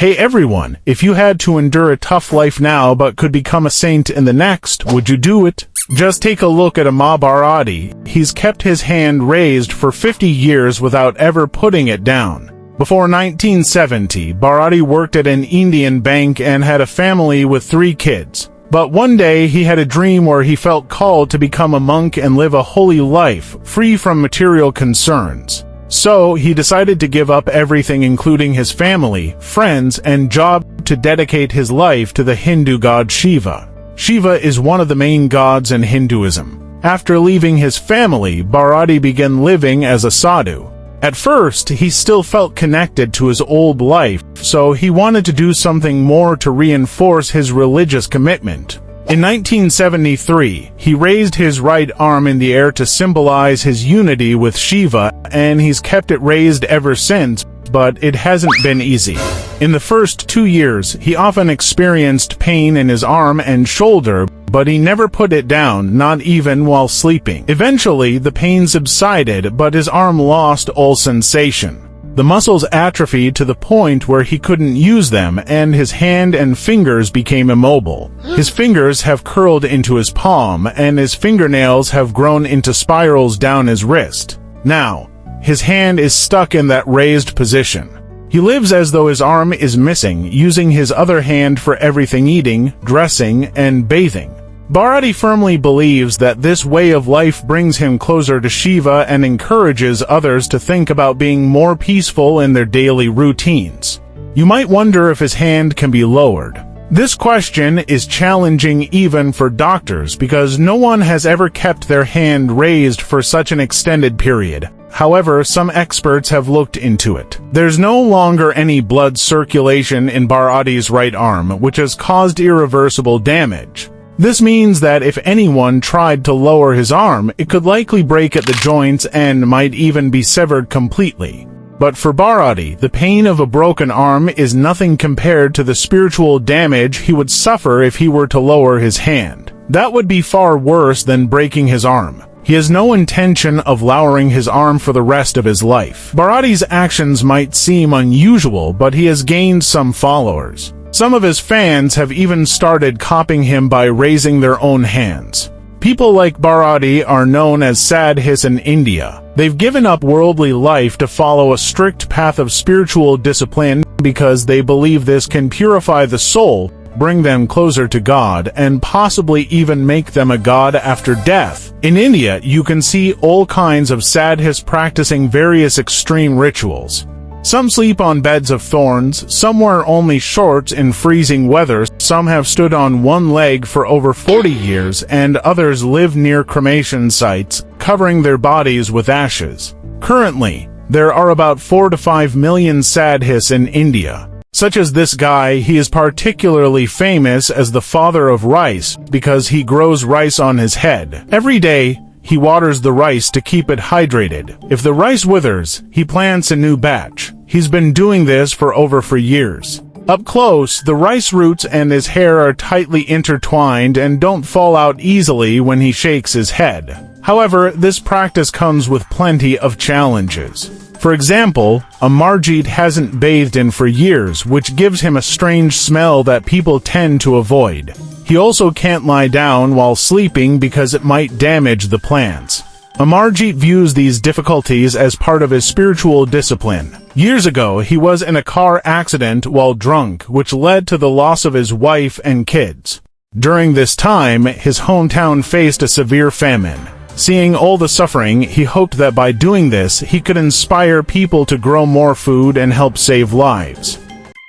Hey everyone, if you had to endure a tough life now but could become a saint in the next, would you do it? Just take a look at Bharati. He's kept his hand raised for 50 years without ever putting it down. Before 1970, Bharati worked at an Indian bank and had a family with 3 kids. But one day he had a dream where he felt called to become a monk and live a holy life, free from material concerns. So, he decided to give up everything including his family, friends, and job to dedicate his life to the Hindu god Shiva. Shiva is one of the main gods in Hinduism. After leaving his family, Bharati began living as a sadhu. At first, he still felt connected to his old life, so he wanted to do something more to reinforce his religious commitment. In 1973, he raised his right arm in the air to symbolize his unity with Shiva, and he's kept it raised ever since, but it hasn't been easy. In the first 2 years, he often experienced pain in his arm and shoulder, but he never put it down, not even while sleeping. Eventually, the pain subsided, but his arm lost all sensation. The muscles atrophied to the point where he couldn't use them, and his hand and fingers became immobile. His fingers have curled into his palm, and his fingernails have grown into spirals down his wrist. Now, his hand is stuck in that raised position. He lives as though his arm is missing, using his other hand for everything: eating, dressing, and bathing. Bharati firmly believes that this way of life brings him closer to Shiva and encourages others to think about being more peaceful in their daily routines. You might wonder if his hand can be lowered. This question is challenging even for doctors because no one has ever kept their hand raised for such an extended period. However, some experts have looked into it. There's no longer any blood circulation in Bharati's right arm, which has caused irreversible damage. This means that if anyone tried to lower his arm, it could likely break at the joints and might even be severed completely. But for Bharati, the pain of a broken arm is nothing compared to the spiritual damage he would suffer if he were to lower his hand. That would be far worse than breaking his arm. He has no intention of lowering his arm for the rest of his life. Bharati's actions might seem unusual, but he has gained some followers. Some of his fans have even started copying him by raising their own hands. People like Bharati are known as sadhus in India. They've given up worldly life to follow a strict path of spiritual discipline because they believe this can purify the soul, bring them closer to God, and possibly even make them a god after death. In India, you can see all kinds of sadhus practicing various extreme rituals. Some sleep on beds of thorns, some wear only shorts in freezing weather, some have stood on one leg for over 40 years, and others live near cremation sites, covering their bodies with ashes. Currently, there are about 4 to 5 million sadhus in India. Such as this guy, he is particularly famous as the father of rice because he grows rice on his head. Every day, he waters the rice to keep it hydrated. If the rice withers, he plants a new batch. He's been doing this for over 4 years. Up close, the rice roots and his hair are tightly intertwined and don't fall out easily when he shakes his head. However, this practice comes with plenty of challenges. For example, Amarjit hasn't bathed in for years, which gives him a strange smell that people tend to avoid. He also can't lie down while sleeping because it might damage the plants. Amarjit views these difficulties as part of his spiritual discipline. Years ago, he was in a car accident while drunk, which led to the loss of his wife and kids. During this time, his hometown faced a severe famine. Seeing all the suffering, he hoped that by doing this, he could inspire people to grow more food and help save lives.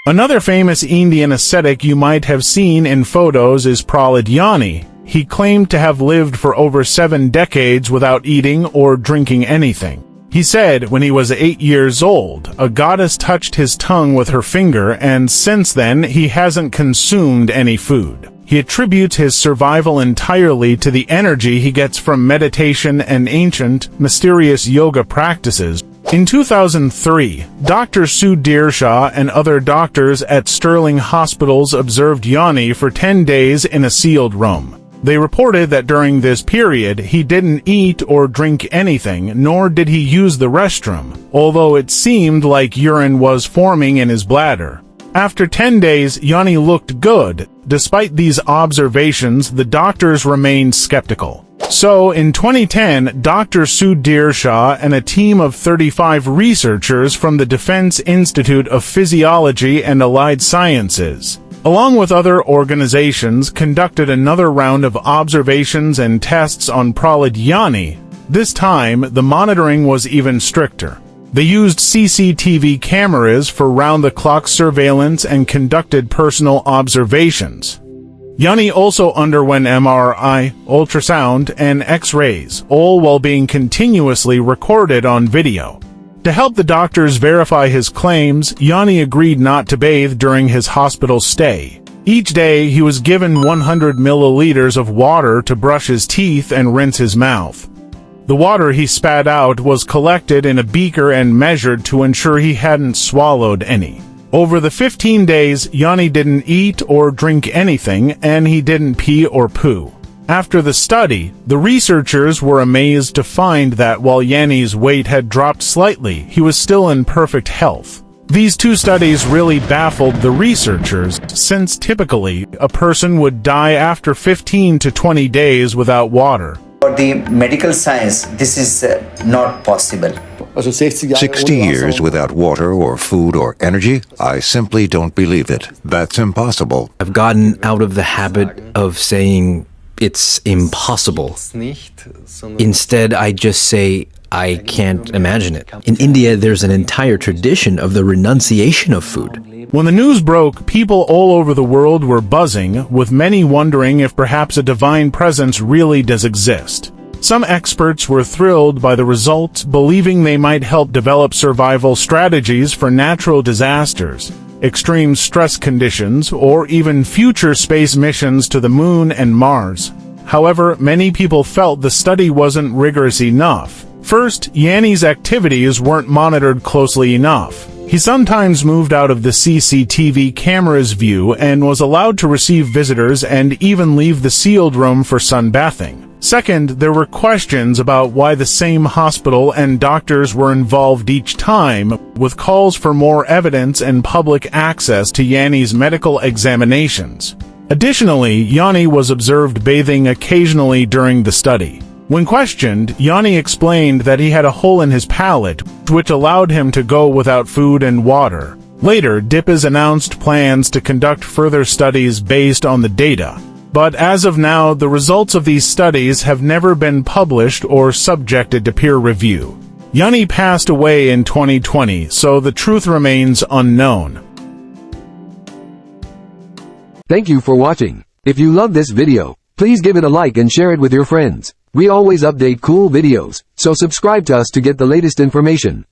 Another famous Indian ascetic you might have seen in photos is Prahlad Yani. He claimed to have lived for over 7 decades without eating or drinking anything. He said when he was 8 years old, a goddess touched his tongue with her finger, and since then he hasn't consumed any food. He attributes his survival entirely to the energy he gets from meditation and ancient, mysterious yoga practices. In 2003, Dr. Sudhir Shah and other doctors at Sterling hospitals observed Yani for 10 days in a sealed room. They reported that during this period, he didn't eat or drink anything, nor did he use the restroom, although it seemed like urine was forming in his bladder. After 10 days, Yanni looked good. Despite these observations, the doctors remained skeptical. So, in 2010, Dr. Sudhir Shah and a team of 35 researchers from the Defense Institute of Physiology and Allied Sciences, along with other organizations, conducted another round of observations and tests on Prahlad Yanni. This time, the monitoring was even stricter. They used CCTV cameras for round-the-clock surveillance and conducted personal observations. Yanni also underwent MRI, ultrasound, and X-rays, all while being continuously recorded on video. To help the doctors verify his claims, Yanni agreed not to bathe during his hospital stay. Each day, he was given 100 milliliters of water to brush his teeth and rinse his mouth. The water he spat out was collected in a beaker and measured to ensure he hadn't swallowed any. Over the 15 days, Yanni didn't eat or drink anything, and he didn't pee or poo. After the study, the researchers were amazed to find that while Yanni's weight had dropped slightly, he was still in perfect health. These two studies really baffled the researchers, since typically, a person would die after 15 to 20 days without water. For the medical science, this is not possible. 60 years without water or food or energy? I simply don't believe it. That's impossible. I've gotten out of the habit of saying it's impossible. Instead, I just say I can't imagine it. In India, there's an entire tradition of the renunciation of food. When the news broke, people all over the world were buzzing, with many wondering if perhaps a divine presence really does exist. Some experts were thrilled by the results, believing they might help develop survival strategies for natural disasters, extreme stress conditions, or even future space missions to the Moon and Mars. However, many people felt the study wasn't rigorous enough. First, Yanni's activities weren't monitored closely enough. He sometimes moved out of the CCTV camera's view and was allowed to receive visitors and even leave the sealed room for sunbathing. Second, there were questions about why the same hospital and doctors were involved each time, with calls for more evidence and public access to Yanni's medical examinations. Additionally, Yanni was observed bathing occasionally during the study. When questioned, Yanni explained that he had a hole in his palate, which allowed him to go without food and water. Later, DIPAS announced plans to conduct further studies based on the data. But as of now, the results of these studies have never been published or subjected to peer review. Yanni passed away in 2020, so the truth remains unknown. Thank you for watching. If you love this video, please give it a like and share it with your friends. We always update cool videos, so subscribe to us to get the latest information.